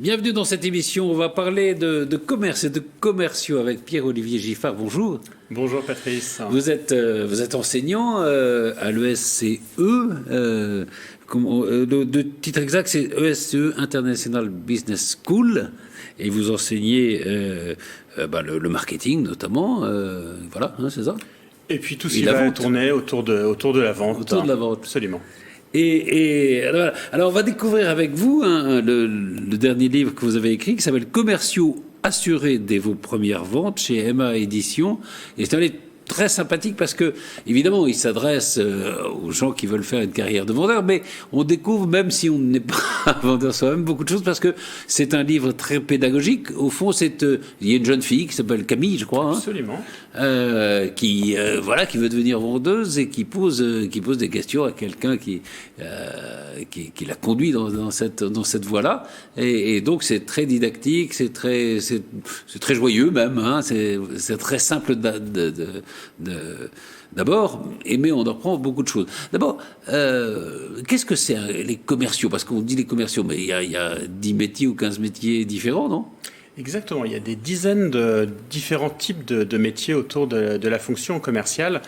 Bienvenue dans cette émission. On va parler de commerce et de commerciaux avec Pierre-Olivier Giffard. Bonjour. Bonjour Patrice. Vous êtes enseignant à l'ESCE. Le titre exact, c'est ESCE International Business School. Et vous enseignez le marketing notamment. Voilà, hein, c'est ça. Et puis tout ce qui va tourner autour de la vente. Autour de la vente. Absolument. Et alors, on va découvrir avec vous le dernier livre que vous avez écrit qui s'appelle Commerciaux assurés dès vos premières ventes chez Emma Éditions. Et c'est un livre très sympathique parce que, évidemment, il s'adresse aux gens qui veulent faire une carrière de vendeur, mais on découvre, même si on n'est pas vendeur soi-même, beaucoup de choses parce que c'est un livre très pédagogique. Au fond, il y a une jeune fille qui s'appelle Camille, je crois. Absolument. Qui veut devenir vendeuse et qui pose des questions à quelqu'un qui la conduit dans cette voie-là. Et donc, c'est très didactique, c'est très joyeux même, hein, c'est très simple d'abord, mais on apprend beaucoup de choses. D'abord, qu'est-ce que c'est les commerciaux? Parce qu'on dit les commerciaux, mais il y a 10 métiers ou 15 métiers différents, non? Exactement, il y a des dizaines de différents types de métiers autour de la fonction commerciale.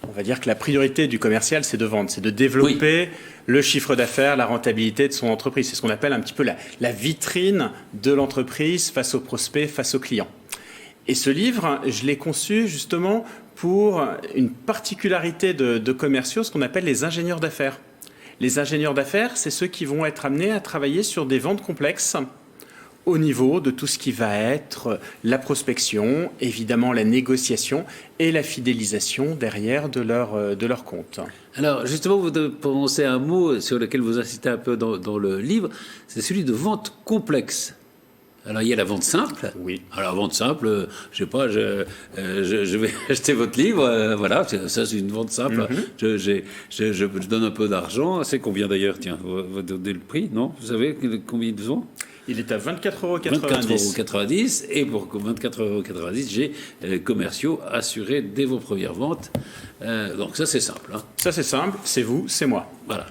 On va dire que la priorité du commercial, c'est de vendre, c'est de développer le chiffre d'affaires, la rentabilité de son entreprise. C'est ce qu'on appelle un petit peu la vitrine de l'entreprise face aux prospects, face aux clients. Et ce livre, je l'ai conçu justement pour une particularité de commerciaux, ce qu'on appelle les ingénieurs d'affaires. Les ingénieurs d'affaires, c'est ceux qui vont être amenés à travailler sur des ventes complexes au niveau de tout ce qui va être la prospection, évidemment la négociation et la fidélisation derrière de leur compte. Alors, justement, vous prononcez un mot sur lequel vous insistez un peu dans le livre, c'est celui de vente complexe. Alors, il y a la vente simple. Oui. Alors, la vente simple, je sais pas, je vais acheter votre livre, voilà, ça c'est une vente simple. Je donne un peu d'argent. C'est combien d'ailleurs? Tiens, vous donnez le prix, non? Vous savez combien ils sont? Il est à 24,90 €. 24,90 €. Et pour 24,90 €, j'ai commerciaux assurés dès vos premières ventes. Donc, ça c'est simple. Hein. Ça c'est simple, c'est vous, c'est moi. Voilà.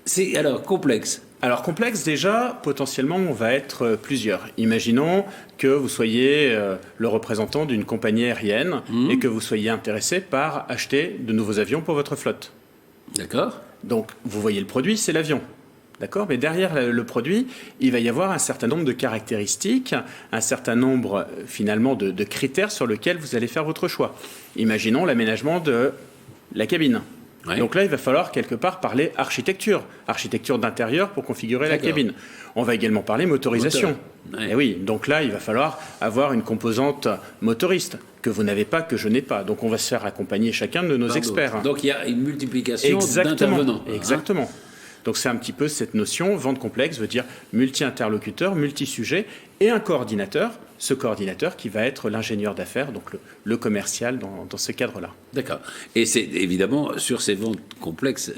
C'est alors complexe. Alors complexe déjà, potentiellement on va être plusieurs. Imaginons que vous soyez le représentant d'une compagnie aérienne et que vous soyez intéressé par acheter de nouveaux avions pour votre flotte. D'accord. Donc vous voyez le produit, c'est l'avion. D'accord ? Mais derrière le produit, il va y avoir un certain nombre de caractéristiques, un certain nombre finalement de critères sur lesquels vous allez faire votre choix. Imaginons l'aménagement de la cabine. Ouais. Donc là, il va falloir quelque part parler architecture d'intérieur pour configurer la cabine. On va également parler motorisation. Ouais. Et oui, donc là, il va falloir avoir une composante motoriste que vous n'avez pas, que je n'ai pas. Donc on va se faire accompagner chacun de nos experts. Donc il y a une multiplication d'intervenants. Exactement. Donc c'est un petit peu cette notion, vente complexe veut dire multi-interlocuteur, multi-sujet et un coordinateur, ce coordinateur qui va être l'ingénieur d'affaires, donc le commercial dans ce cadre-là. D'accord. Et c'est évidemment sur ces ventes complexes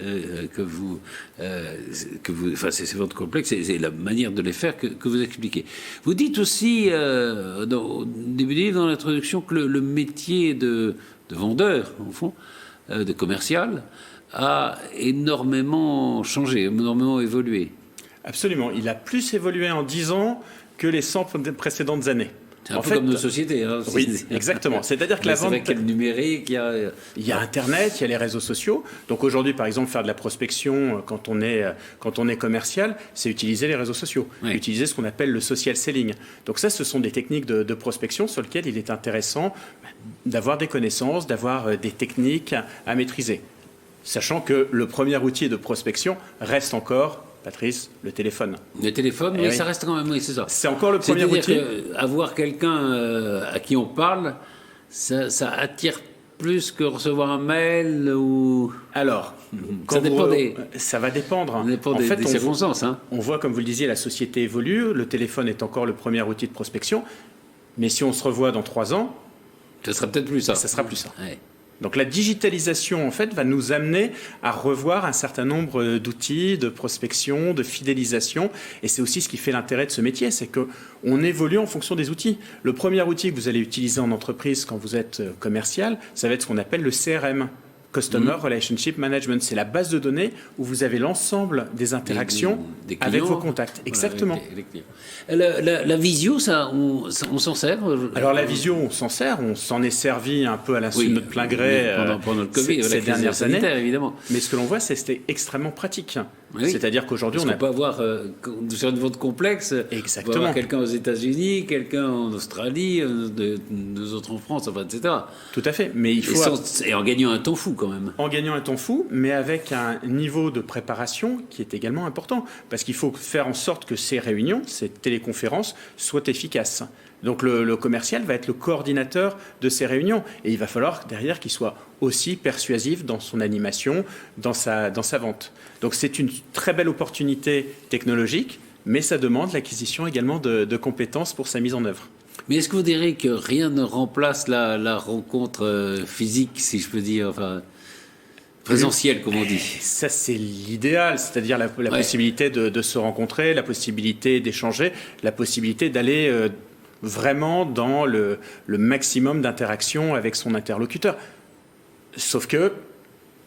ces ventes complexes, c'est la manière de les faire que vous expliquez. Vous dites aussi, au début du livre, dans l'introduction, que le métier de vendeur, au fond, de commercial, a énormément changé, énormément évolué. Absolument. Il a plus évolué en 10 ans que les 100 précédentes années. C'est un peu comme nos sociétés. Hein, oui, exactement. C'est-à-dire que la vente... C'est vrai qu'il y a le numérique, il y a Internet, il y a les réseaux sociaux. Donc aujourd'hui, par exemple, faire de la prospection quand on est commercial, c'est utiliser les réseaux sociaux, utiliser ce qu'on appelle le social selling. Donc ça, ce sont des techniques de prospection sur lesquelles il est intéressant d'avoir des connaissances, d'avoir des techniques à maîtriser. Sachant que le premier outil de prospection reste encore, Patrice, le téléphone. Le téléphone, oui, ça reste quand même, oui, c'est ça. C'est encore le premier outil. Avoir quelqu'un à qui on parle, ça attire plus que recevoir un mail ou... Alors, ça va dépendre. Ça dépend des circonstances. On voit, comme vous le disiez, la société évolue. Le téléphone est encore le premier outil de prospection. Mais si on se revoit dans 3 ans... Ça sera peut-être plus ça. Ça sera plus ça. Ouais. Donc la digitalisation, en fait, va nous amener à revoir un certain nombre d'outils de prospection, de fidélisation. Et c'est aussi ce qui fait l'intérêt de ce métier, c'est qu'on évolue en fonction des outils. Le premier outil que vous allez utiliser en entreprise quand vous êtes commercial, ça va être ce qu'on appelle le CRM. Customer Relationship Management, c'est la base de données où vous avez l'ensemble des interactions des clients, avec vos contacts. Exactement. Voilà, avec les clients. La visio, ça, on s'en sert? Alors la visio, on s'en sert, on s'en est servi un peu à l'insu de notre plein gré pendant le Covid, ces dernières années. Évidemment. Mais ce que l'on voit, c'est que c'était extrêmement pratique. Oui. C'est-à-dire qu'aujourd'hui, on peut avoir, sur une vente complexe, exactement. On peut avoir quelqu'un aux États-Unis, quelqu'un en Australie, deux autres en France, enfin, etc. Tout à fait. Mais il faut et en gagnant un temps fou quand même. En gagnant un temps fou, mais avec un niveau de préparation qui est également important. Parce qu'il faut faire en sorte que ces réunions, ces téléconférences, soient efficaces. Donc le commercial va être le coordinateur de ces réunions. Et il va falloir derrière qu'il soit aussi persuasif dans son animation, dans sa vente. Donc c'est une très belle opportunité technologique, mais ça demande l'acquisition également de compétences pour sa mise en œuvre. Mais est-ce que vous direz que rien ne remplace la rencontre physique, si je peux dire, enfin, présentielle, comme on dit? Ça, c'est l'idéal, c'est-à-dire la possibilité de se rencontrer, la possibilité d'échanger, la possibilité d'aller vraiment dans le maximum d'interaction avec son interlocuteur. Sauf que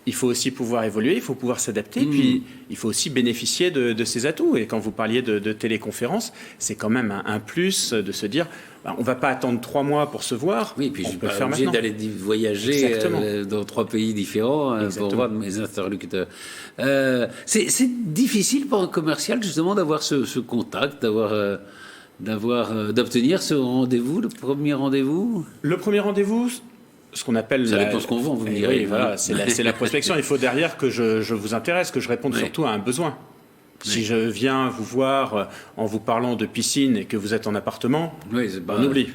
il faut aussi pouvoir évoluer, il faut pouvoir s'adapter, puis il faut aussi bénéficier de ses atouts. Et quand vous parliez de téléconférence, c'est quand même un plus de se dire, on ne va pas attendre 3 mois pour se voir, oui, puis on je peut le suis faire obligé maintenant. d'aller voyager dans 3 pays différents pour voir mes interlocuteurs. C'est difficile pour un commercial justement d'avoir ce contact, d'obtenir ce rendez-vous, le premier rendez-vous. Le premier rendez-vous, ce qu'on appelle... Ça dépend ce qu'on vend, vous me direz. Oui, voilà, c'est la prospection. Il faut derrière que je vous intéresse, que je réponde surtout à un besoin. Si je viens vous voir en vous parlant de piscine et que vous êtes en appartement, on oublie.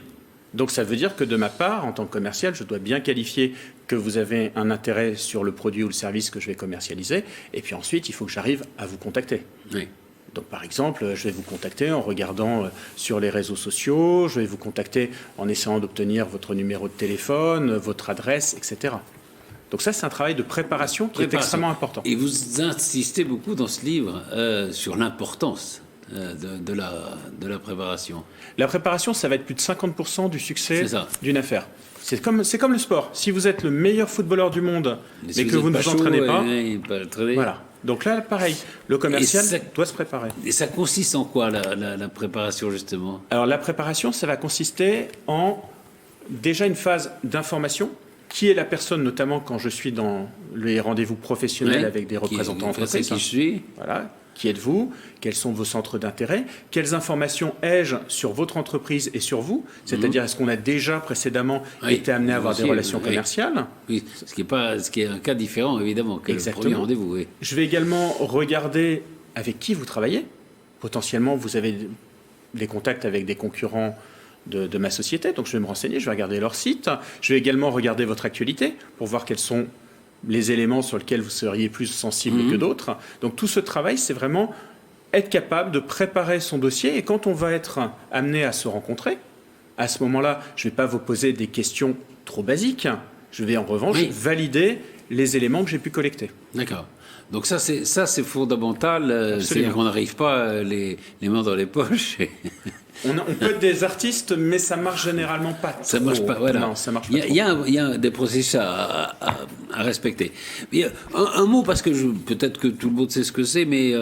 Donc ça veut dire que de ma part, en tant que commercial, je dois bien qualifier que vous avez un intérêt sur le produit ou le service que je vais commercialiser. Et puis ensuite, il faut que j'arrive à vous contacter. Oui. Donc par exemple, je vais vous contacter en regardant sur les réseaux sociaux, je vais vous contacter en essayant d'obtenir votre numéro de téléphone, votre adresse, etc. Donc ça, c'est un travail de préparation qui est extrêmement important. Et vous insistez beaucoup dans ce livre sur l'importance de la préparation. La préparation, ça va être plus de 50% du succès d'une affaire. C'est comme le sport. Si vous êtes le meilleur footballeur du monde, mais que vous ne vous entraînez pas, voilà. Donc là, pareil, le commercial doit se préparer. Et ça consiste en quoi, la préparation, justement? Alors, la préparation, ça va consister en déjà une phase d'information. Qui est la personne, notamment quand je suis dans les rendez-vous professionnels avec des représentants d'entreprise. Qui je suis. Voilà. Qui êtes-vous? Quels sont vos centres d'intérêt? Quelles informations ai-je sur votre entreprise et sur vous? C'est-à-dire, est-ce qu'on a déjà précédemment été amené à avoir des relations commerciales? Oui, ce qui est un cas différent, évidemment, que le premier rendez-vous. Oui. Je vais également regarder avec qui vous travaillez. Potentiellement, vous avez des contacts avec des concurrents de ma société, donc je vais me renseigner, je vais regarder leur site. Je vais également regarder votre actualité pour voir quels sont les éléments sur lesquels vous seriez plus sensible que d'autres. Donc tout ce travail, c'est vraiment être capable de préparer son dossier. Et quand on va être amené à se rencontrer, à ce moment-là, je ne vais pas vous poser des questions trop basiques. Je vais en revanche valider les éléments que j'ai pu collecter. D'accord. Donc ça c'est fondamental. C'est-à-dire qu'on n'arrive pas les mains dans les poches. On peut être des artistes, mais ça marche généralement pas. Ça marche pas. Voilà. Non, ça marche pas. Il y a des processus à respecter. Mais un mot, parce que peut-être que tout le monde sait ce que c'est, mais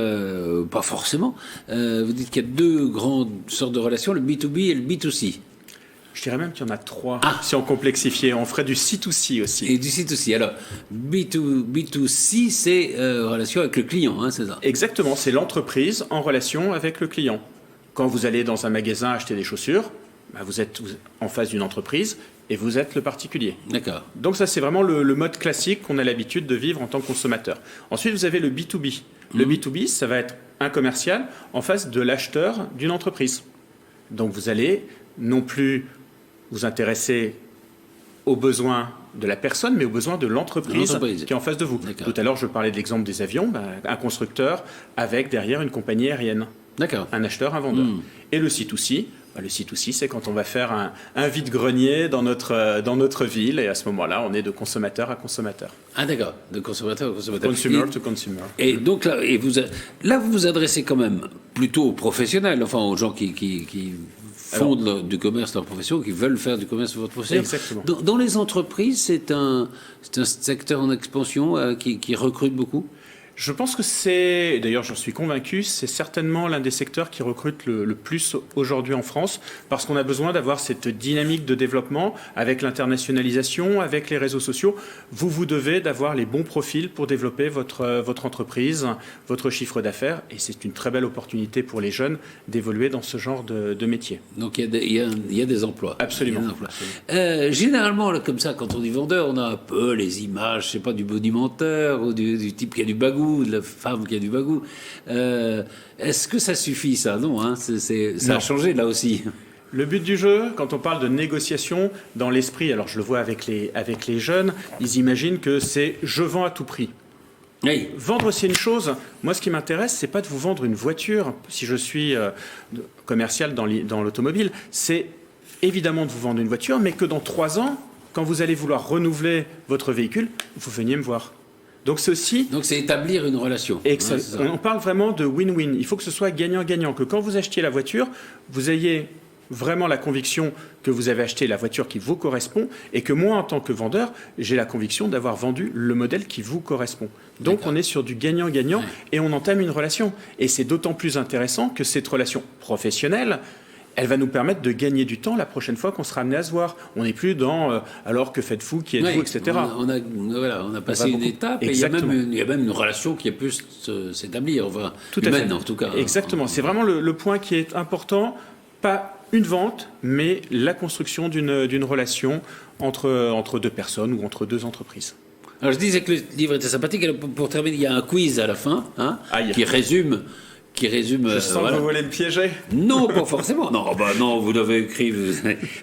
pas forcément. Vous dites qu'il y a 2 grandes sortes de relations, le B2B et le B2C. Je dirais même qu'il y en a 3. Si on complexifiait, on ferait du C2C aussi. Et du C2C. Alors, B2C, c'est relation avec le client, hein, c'est ça? Exactement, c'est l'entreprise en relation avec le client. Quand vous allez dans un magasin acheter des chaussures, vous êtes en face d'une entreprise et vous êtes le particulier. D'accord. Donc ça, c'est vraiment le mode classique qu'on a l'habitude de vivre en tant que consommateur. Ensuite, vous avez le B2B. Le B2B, ça va être un commercial en face de l'acheteur d'une entreprise. Donc vous allez non plus vous intéresser aux besoins de la personne, mais aux besoins de l'entreprise qui est en face de vous. Tout à l'heure, je parlais de l'exemple des avions, un constructeur avec derrière une compagnie aérienne. D'accord. Un acheteur, un vendeur. Et le C2C, le C2C, c'est quand on va faire un vide-grenier dans notre ville, et à ce moment-là, on est de consommateur à consommateur. Ah d'accord, de consommateur à consommateur. Consumer to consumer. Et donc là, vous vous adressez quand même plutôt aux professionnels, enfin aux gens qui font du commerce leur profession, qui veulent faire du commerce de votre profession. Exactement. Dans les entreprises, c'est un secteur en expansion qui recrute beaucoup. Je pense que c'est, d'ailleurs j'en suis convaincu, c'est certainement l'un des secteurs qui recrute le plus aujourd'hui en France, parce qu'on a besoin d'avoir cette dynamique de développement avec l'internationalisation, avec les réseaux sociaux. Vous devez d'avoir les bons profils pour développer votre entreprise, votre chiffre d'affaires, et c'est une très belle opportunité pour les jeunes d'évoluer dans ce genre de métier. Donc il y a des emplois. Absolument. Généralement, là, comme ça, quand on dit vendeur, on a un peu les images, je sais pas, du bonimenteur ou du type qui a du bagou, de la femme qui a du bagou. Est-ce que ça suffit, ça? Non, hein, ça a changé là aussi. Le but du jeu, quand on parle de négociation, dans l'esprit, alors je le vois avec les jeunes, ils imaginent que c'est « je vends à tout prix ». Oui. Vendre, c'est une chose. Moi, ce qui m'intéresse, c'est pas de vous vendre une voiture, si je suis commercial dans l'automobile, c'est évidemment de vous vendre une voiture, mais que dans 3 ans, quand vous allez vouloir renouveler votre véhicule, vous veniez me voir. Donc c'est établir une relation. On parle vraiment de win-win. Il faut que ce soit gagnant-gagnant, que quand vous achetiez la voiture, vous ayez vraiment la conviction que vous avez acheté la voiture qui vous correspond et que moi, en tant que vendeur, j'ai la conviction d'avoir vendu le modèle qui vous correspond. Donc on est sur du gagnant-gagnant et on entame une relation. Et c'est d'autant plus intéressant que cette relation professionnelle, elle va nous permettre de gagner du temps la prochaine fois qu'on sera amené à se voir. On n'est plus dans alors que faites-vous, qui êtes-vous, etc. On a passé une étape et il y a même une relation qui a pu s'établir, enfin, tout à fait. En tout cas. Exactement. C'est vraiment le point qui est important. Pas une vente, mais la construction d'une relation entre deux personnes ou entre deux entreprises. Alors je disais que le livre était sympathique. Alors, pour terminer, il y a un quiz à la fin qui résume. Je sens que vous voulez me piéger. Non, pas forcément. Non, vous l'avez écrit.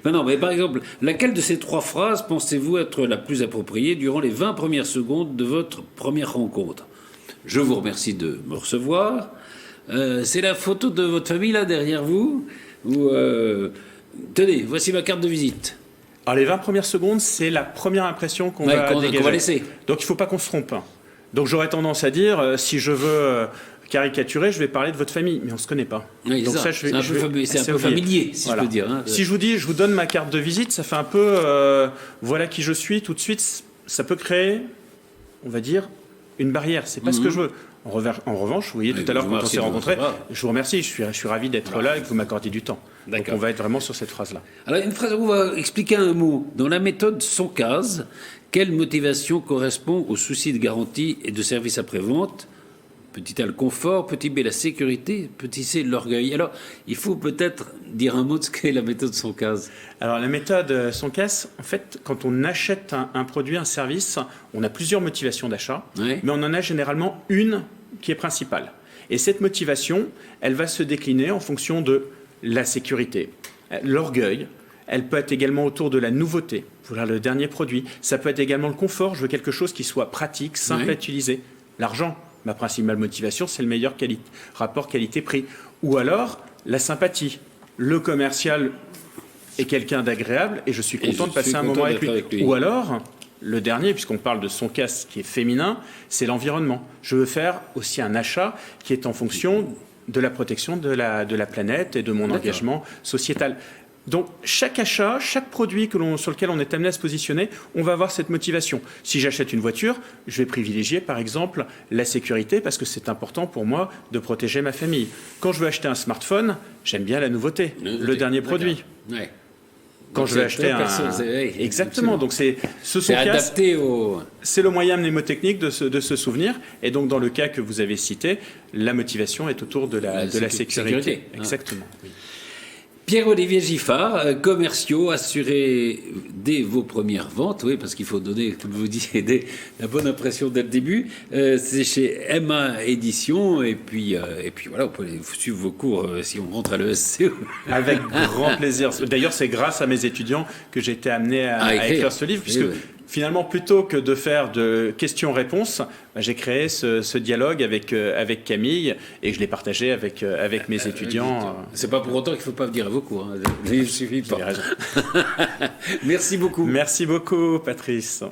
Non, mais par exemple, laquelle de ces 3 phrases pensez-vous être la plus appropriée durant les 20 premières secondes de votre première rencontre? Je vous remercie de me recevoir. C'est la photo de votre famille là derrière vous. Tenez, voici ma carte de visite. Alors les 20 premières secondes, c'est la première impression qu'on va dégager. Qu'on va laisser. Donc il ne faut pas qu'on se trompe. Donc j'aurais tendance à dire, si je veux caricaturer, je vais parler de votre famille, mais on ne se connaît pas. Oui, donc ça, c'est un peu familier, si je peux dire. Hein. Si je vous dis, je vous donne ma carte de visite, ça fait un peu, voilà qui je suis, tout de suite, ça peut créer, on va dire, une barrière. C'est pas ce que je veux. En revanche, vous voyez tout à l'heure quand on s'est rencontrés, je vous remercie, je suis ravi d'être là et que vous m'accordiez du temps. Donc on va être vraiment sur cette phrase-là. Alors une phrase où on va expliquer un mot. Dans la méthode Soncase, quelle motivation correspond au souci de garantie et de service après-vente? Petit A, le confort. Petit B, la sécurité. Petit C, l'orgueil. Alors, il faut peut-être dire un mot de ce qu'est la méthode Soncase. Alors, la méthode Soncase, en fait, quand on achète un produit, un service, on a plusieurs motivations d'achat, mais on en a généralement une qui est principale. Et cette motivation, elle va se décliner en fonction de la sécurité, l'orgueil. Elle peut être également autour de la nouveauté, vouloir le dernier produit. Ça peut être également le confort. Je veux quelque chose qui soit pratique, simple à utiliser. L'argent. Ma principale motivation, c'est le meilleur rapport qualité-prix. Ou alors, la sympathie. Le commercial est quelqu'un d'agréable et je suis content de passer un moment avec lui. Ou alors, le dernier, puisqu'on parle de Soncase qui est féminin, c'est l'environnement. Je veux faire aussi un achat qui est en fonction de la protection de la planète et de mon engagement sociétal. Donc, chaque achat, chaque produit sur lequel on est amené à se positionner, on va avoir cette motivation. Si j'achète une voiture, je vais privilégier, par exemple, la sécurité parce que c'est important pour moi de protéger ma famille. Quand je veux acheter un smartphone, j'aime bien la nouveauté, le dernier produit. Ouais. Quand je vais acheter Exactement. Donc, c'est adapté C'est le moyen mnémotechnique de se souvenir. Et donc, dans le cas que vous avez cité, la motivation est autour de la sécurité. Exactement. Oui. Pierre-Olivier Giffard, commerciaux, assurés dès vos premières ventes, oui, parce qu'il faut donner, comme vous disiez, la bonne impression dès le début. C'est chez Emma Édition, et puis voilà, on peut suivre vos cours si on rentre à l'ESC. Avec grand plaisir. D'ailleurs, c'est grâce à mes étudiants que j'ai été amené à écrire ce livre, puisque finalement, plutôt que de faire de questions-réponses, j'ai créé ce dialogue avec Camille et je l'ai partagé avec mes étudiants. C'est pas pour autant qu'il ne faut pas venir à vos cours. Hein. Il suffit pas. Vous avez raison. Merci beaucoup. Merci beaucoup, Patrice.